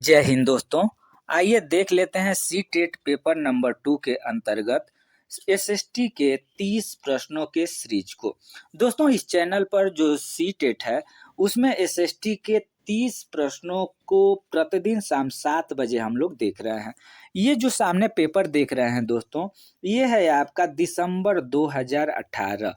जय हिंद दोस्तों। आइए देख लेते हैं सी टेट पेपर नंबर 2 के अंतर्गत एसएसटी के 30 प्रश्नों के सीरीज को। दोस्तों इस चैनल पर जो सी टेट है उसमें एसएसटी के 30 प्रश्नों को प्रतिदिन शाम 7 बजे हम लोग देख रहे हैं। ये जो सामने पेपर देख रहे हैं दोस्तों, ये है आपका दिसंबर 2018।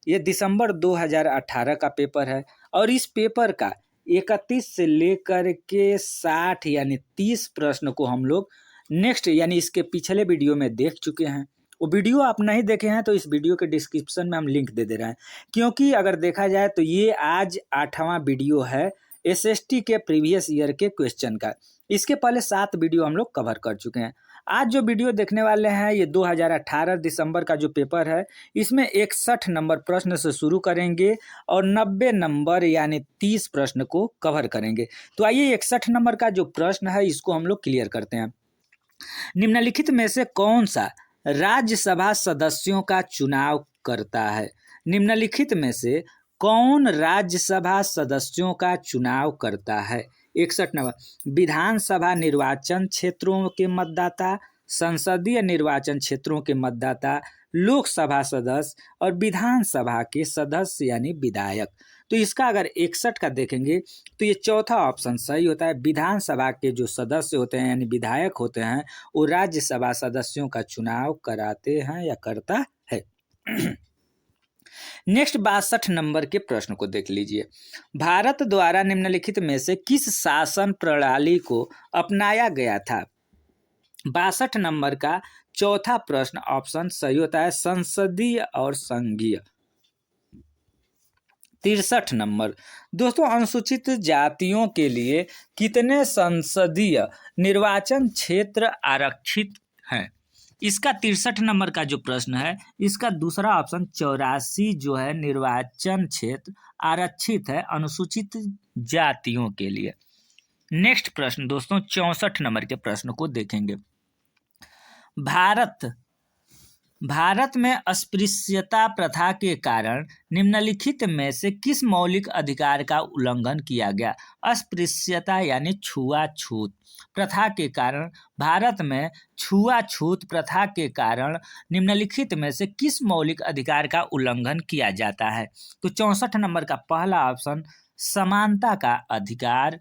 ये दिसंबर 2018 का पेपर है और इस पेपर का 31 से लेकर के 60 यानी 30 प्रश्न को हम लोग नेक्स्ट यानी इसके पिछले वीडियो में देख चुके हैं। वो वीडियो आप नहीं देखे हैं तो इस वीडियो के डिस्क्रिप्शन में हम लिंक दे रहे हैं, क्योंकि अगर देखा जाए तो ये आज 8वां वीडियो है एसएसटी के प्रीवियस ईयर के क्वेश्चन का। इसके पहले 7 वीडियो हम लोग कवर कर चुके हैं। आज जो वीडियो देखने वाले हैं ये 2018 दिसंबर का जो पेपर है, इसमें 61 नंबर प्रश्न से शुरू करेंगे और 90 नंबर यानी 30 प्रश्न को कवर करेंगे। तो आइए 61 नंबर का जो प्रश्न है इसको हम लोग क्लियर करते हैं। निम्नलिखित में से कौन सा राज्यसभा सदस्यों का चुनाव करता है? निम्नलिखित में से कौन राज्यसभा सदस्यों का चुनाव करता है? 61 नंबर। विधानसभा निर्वाचन क्षेत्रों के मतदाता, संसदीय निर्वाचन क्षेत्रों के मतदाता, लोकसभा सदस्य और विधानसभा के सदस्य यानी विधायक। तो इसका अगर 61 का देखेंगे तो ये चौथा ऑप्शन सही होता है। विधानसभा के जो सदस्य होते हैं यानी विधायक होते हैं वो राज्यसभा सदस्यों का चुनाव कराते हैं या करता है। नेक्स्ट 62 नंबर के प्रश्न को देख लीजिए। भारत द्वारा निम्नलिखित में से किस शासन प्रणाली को अपनाया गया था? 62 नंबर का चौथा प्रश्न ऑप्शन सही होता है, संसदीय और संघीय। 63 नंबर। दोस्तों अनुसूचित जातियों के लिए कितने संसदीय निर्वाचन क्षेत्र आरक्षित हैं? इसका 63 नंबर का जो प्रश्न है इसका दूसरा ऑप्शन 84 जो है निर्वाचन क्षेत्र आरक्षित है अनुसूचित जातियों के लिए। नेक्स्ट प्रश्न दोस्तों 64 नंबर के प्रश्न को देखेंगे। भारत में अस्पृश्यता प्रथा के कारण निम्नलिखित में से किस मौलिक अधिकार का उल्लंघन किया गया? अस्पृश्यता यानी छुआछूत प्रथा के कारण, भारत में छुआछूत प्रथा के कारण निम्नलिखित में से किस मौलिक अधिकार का उल्लंघन किया जाता है? तो 64 नंबर का पहला ऑप्शन समानता का अधिकार।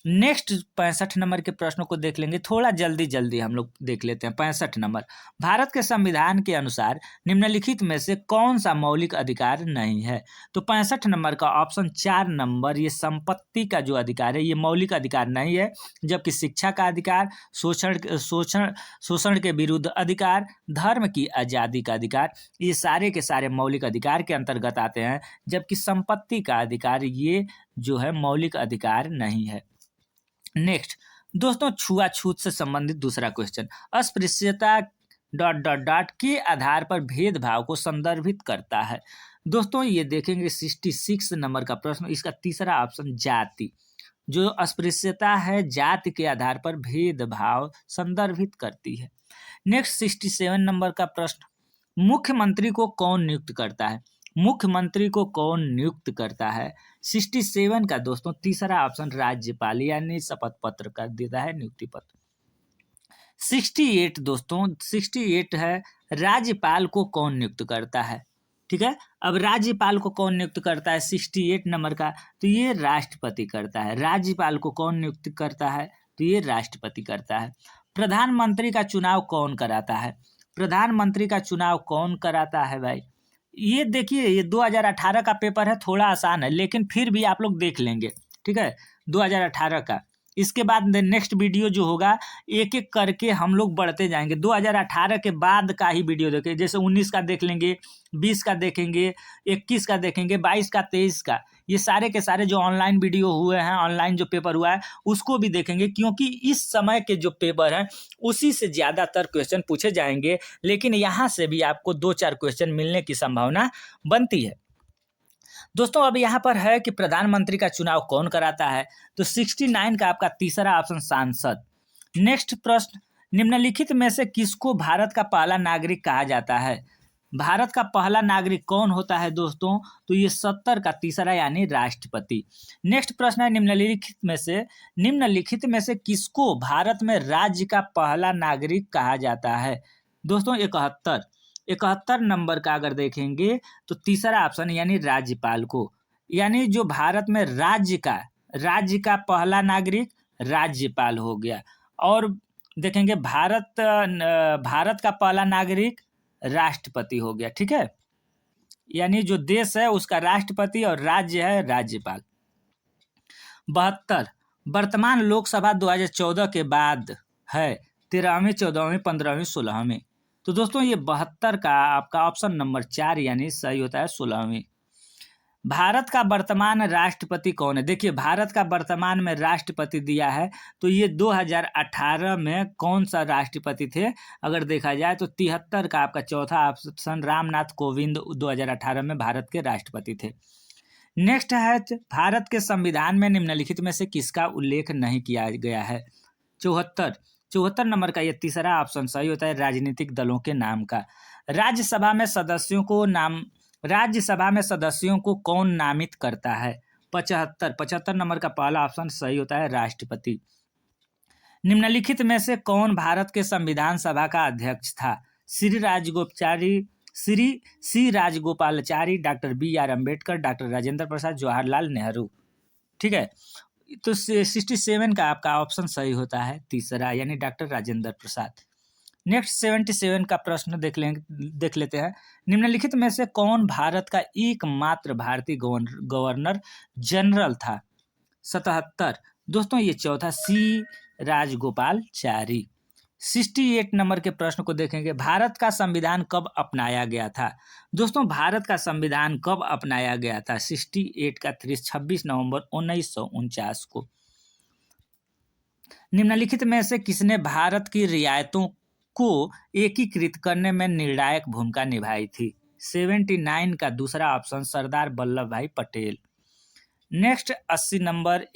नेक्स्ट 65 नंबर के प्रश्नों को देख लेंगे, थोड़ा जल्दी हम लोग देख लेते हैं। 65 नंबर। भारत के संविधान के अनुसार निम्नलिखित में से कौन सा मौलिक अधिकार नहीं है? तो 65 नंबर का ऑप्शन 4 नंबर ये संपत्ति का जो अधिकार है ये मौलिक अधिकार नहीं है, जबकि शिक्षा का अधिकार, शोषण के विरुद्ध अधिकार, धर्म की आज़ादी का अधिकार ये सारे के सारे मौलिक अधिकार के अंतर्गत आते हैं, जबकि संपत्ति का अधिकार ये जो है मौलिक अधिकार नहीं है। नेक्स्ट दोस्तों छुआछूत से संबंधित दूसरा क्वेश्चन, अस्पृश्यता ... के आधार पर भेदभाव को संदर्भित करता है। दोस्तों ये देखेंगे 66 नंबर का प्रश्न, इसका तीसरा ऑप्शन जाति। जो अस्पृश्यता है जाति के आधार पर भेदभाव संदर्भित करती है। नेक्स्ट 67 नंबर का प्रश्न, मुख्यमंत्री को कौन नियुक्त करता है? मुख्यमंत्री को कौन नियुक्त करता है? 67 का दोस्तों तीसरा ऑप्शन राज्यपाल यानी शपथ पत्र का देता है नियुक्ति पत्र। 68 दोस्तों 68 है राज्यपाल को कौन नियुक्त करता है? ठीक है, अब राज्यपाल को कौन नियुक्त करता है 68 नंबर का? तो ये राष्ट्रपति करता है। राज्यपाल को कौन नियुक्त करता है? तो ये राष्ट्रपति करता है। प्रधानमंत्री का चुनाव कौन कराता है? प्रधानमंत्री का चुनाव कौन कराता है भाई? ये देखिए ये 2018 का पेपर है, थोड़ा आसान है लेकिन फिर भी आप लोग देख लेंगे। ठीक है 2018 का। इसके बाद नेक्स्ट वीडियो जो होगा एक एक करके हम लोग बढ़ते जाएंगे। 2018 के बाद का ही वीडियो देखेंगे, जैसे 19 का देख लेंगे, 20 का देखेंगे, 21 का देखेंगे, 22 का, 23 का। ये सारे के सारे जो ऑनलाइन वीडियो हुए हैं, ऑनलाइन जो पेपर हुआ है उसको भी देखेंगे, क्योंकि इस समय के जो पेपर हैं उसी से ज़्यादातर क्वेश्चन पूछे जाएंगे, लेकिन यहाँ से भी आपको 2-4 क्वेश्चन मिलने की संभावना बनती है। दोस्तों अब यहाँ पर है कि प्रधानमंत्री का चुनाव कौन कराता है? तो 69 का आपका तीसरा ऑप्शन सांसद। नेक्स्ट प्रश्न, निम्नलिखित में से किसको भारत का पहला नागरिक कहा जाता है? भारत का पहला नागरिक कौन होता है दोस्तों? तो ये 70 का तीसरा यानी राष्ट्रपति। नेक्स्ट प्रश्न है निम्नलिखित में से किसको भारत में राज्य का पहला नागरिक कहा जाता है? दोस्तों 71 71 नंबर का अगर देखेंगे तो तीसरा ऑप्शन यानी राज्यपाल को, यानी जो भारत में राज्य का पहला नागरिक राज्यपाल हो गया। और देखेंगे भारत का पहला नागरिक राष्ट्रपति हो गया। ठीक है, यानी जो देश है उसका राष्ट्रपति और राज्य है राज्यपाल। 72 वर्तमान लोकसभा 2014 के बाद है 13वीं, 14वीं, 15वीं, 16वीं। तो दोस्तों ये 72 का आपका ऑप्शन नंबर 4 यानी सही होता है 16वीं। भारत का वर्तमान राष्ट्रपति कौन है? देखिए भारत का वर्तमान में राष्ट्रपति दिया है तो ये 2018 में कौन सा राष्ट्रपति थे अगर देखा जाए तो 73 का आपका चौथा ऑप्शन रामनाथ कोविंद 2018 में भारत के राष्ट्रपति थे। नेक्स्ट है भारत के संविधान में निम्नलिखित में से किसका उल्लेख नहीं किया गया है? 74 नंबर का ये तीसरा ऑप्शन सही होता है राजनीतिक दलों के नाम का। राज्यसभा में सदस्यों को कौन नामित करता है? 75 नंबर का पहला ऑप्शन सही होता है राष्ट्रपति। निम्नलिखित में से कौन भारत के संविधान सभा का अध्यक्ष था? Shri Rajagopalachari, doctor BR Ambedkar, doctor Rajendra Prasad, Jawaharlal Nehru. ठीक है, तो 67 का आपका ऑप्शन सही होता है तीसरा यानी डॉक्टर राजेंद्र प्रसाद। नेक्स्ट 77 का प्रश्न देख लेते हैं। निम्नलिखित में से कौन भारत का एकमात्र भारतीय गवर्नर जनरल था? 77 दोस्तों ये चौथा सी राजगोपालाचारी। 68 नंबर के प्रश्न को देखेंगे। भारत का संविधान कब अपनाया गया था? दोस्तों भारत का संविधान कब अपनाया गया था? 68 का 26 नवंबर 1949 को। निम्नलिखित में से किसने भारत की रियायतों को एकीकृत करने में निर्णायक भूमिका निभाई थी? 79 का दूसरा ऑप्शन सरदार वल्लभ भाई पटेल। नेक्स्ट 80 नंबर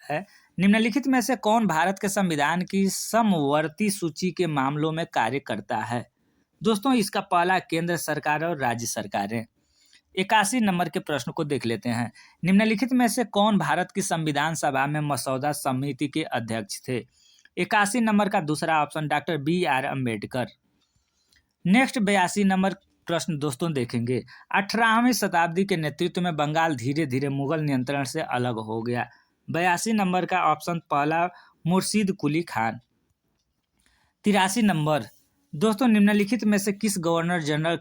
है। निम्नलिखित में से कौन भारत के संविधान की समवर्ती सूची के मामलों में कार्य करता है? दोस्तों इसका पहला केंद्र सरकार और राज्य सरकारें। 81 नंबर के प्रश्न को देख लेते हैं। निम्नलिखित में से कौन भारत की संविधान सभा में मसौदा समिति के अध्यक्ष थे? 81 नंबर का दूसरा option doctor BR Ambedkar. Next 82 number प्रश्न दोस्तों देखेंगे। 18वीं शताब्दी के नेतृत्व में बंगाल धीरे धीरे मुगल नियंत्रण से अलग हो गया। 82 नंबर का ऑप्शन पहला मुर्शीद कुली खान। 83 नंबर दोस्तों निम्नलिखित में से किस गवर्नर जनरल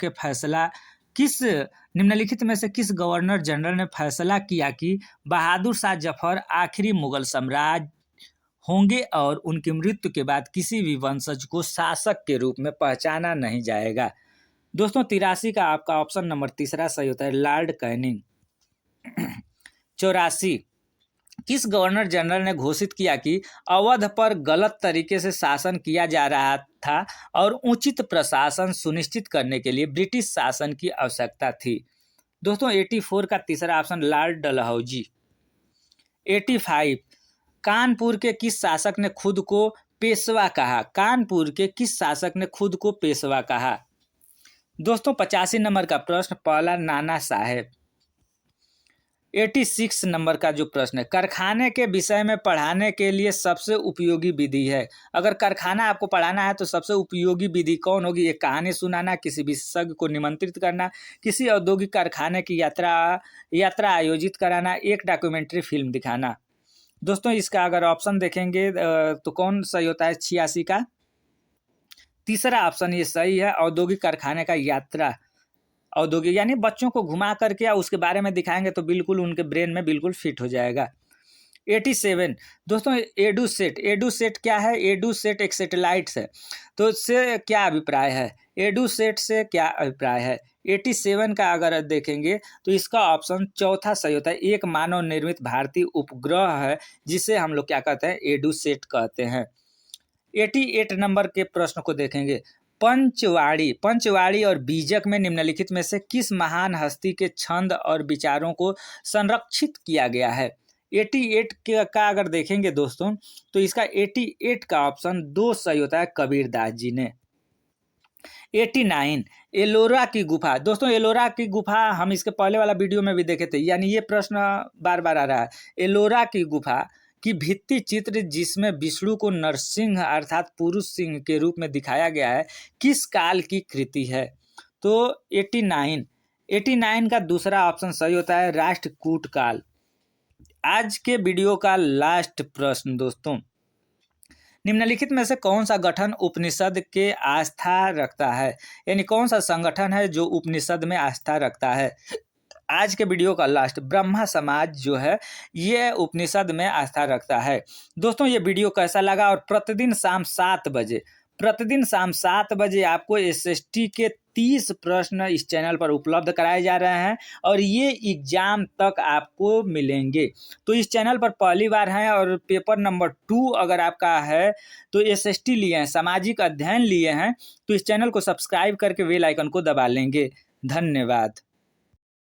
ने फैसला किया कि बहादुर शाह जफर आखिरी मुगल सम्राट होंगे और उनकी मृत्यु के बाद किसी भी वंशज को शासक के रूप में पहचाना नहीं जाएगा? दोस्तों 83 का आपका ऑप्शन नंबर तीसरा सही होता है लॉर्ड कैनिंग। 84 किस गवर्नर जनरल ने घोषित किया कि अवध पर गलत तरीके से शासन किया जा रहा था और उचित प्रशासन सुनिश्चित करने के लिए ब्रिटिश शासन की आवश्यकता थी? दोस्तों 84 का तीसरा ऑप्शन लॉर्ड डलहौजी। 85 कानपुर के किस शासक ने खुद को पेशवा कहा? कानपुर के किस शासक ने खुद को पेशवा कहा? दोस्तों 85 नंबर का प्रश्न पहला नाना साहेब। 86 नंबर का जो प्रश्न है, कारखाने के विषय में पढ़ाने के लिए सबसे उपयोगी विधि है। अगर कारखाना आपको पढ़ाना है तो सबसे उपयोगी विधि कौन होगी? एक कहानी सुनाना, किसी विशेषज्ञ को निमंत्रित करना, किसी औद्योगिक कारखाने की यात्रा आयोजित कराना, एक डॉक्यूमेंट्री फिल्म दिखाना। दोस्तों इसका अगर ऑप्शन देखेंगे तो कौन सही होता है? 86 का तीसरा ऑप्शन ये सही है, औद्योगिक कारखाने का यात्रा। औद्योगिक यानी बच्चों को घुमा करके या उसके बारे में दिखाएंगे तो बिल्कुल उनके ब्रेन में बिल्कुल फिट हो जाएगा। 87 दोस्तों एडुसेट क्या है? एडुसेट एक सैटेलाइट है, तो इससे क्या अभिप्राय है? एडुसेट से क्या अभिप्राय है? 87 का अगर देखेंगे तो इसका ऑप्शन चौथा सही होता है, एक मानव निर्मित भारतीय उपग्रह है जिसे हम लोग क्या कहते हैं? एडुसेट कहते हैं। 88 नंबर के प्रश्न को देखेंगे। पंचवाड़ी और बीजक में निम्नलिखित में से किस महान हस्ती के छंद और विचारों को संरक्षित किया गया है? 88 का अगर देखेंगे दोस्तों तो इसका 88 का ऑप्शन 2 सही होता है, कबीरदास जी ने। 89 एलोरा की गुफा। दोस्तों एलोरा की गुफा हम इसके पहले वाला वीडियो में भी देखे थे, यानी ये प्रश्न बार बार आ रहा है। एलोरा की गुफा की भित्ति चित्र जिसमें विष्णु को नरसिंह अर्थात पुरुष सिंह के रूप में दिखाया गया है, किस काल की कृति है? तो 89 का दूसरा ऑप्शन सही होता है, राष्ट्रकूट काल। आज के वीडियो का लास्ट प्रश्न दोस्तों, निम्नलिखित में से कौन सा गठन उपनिषद के आस्था रखता है? यानी कौन सा संगठन है जो उपनिषद में आस्था रखता है? आज के वीडियो का लास्ट, ब्रह्मा समाज जो है ये उपनिषद में आस्था रखता है। दोस्तों ये वीडियो कैसा लगा? और प्रतिदिन शाम 7 बजे आपको एसएसटी के 30 प्रश्न इस चैनल पर उपलब्ध कराए जा रहे हैं और ये एग्जाम तक आपको मिलेंगे। तो इस चैनल पर पहली बार हैं और पेपर नंबर 2 अगर आपका है तो एसएसटी लिए हैं, सामाजिक अध्ययन लिए हैं, तो इस चैनल को सब्सक्राइब करके बेल आइकन को दबा लेंगे। धन्यवाद।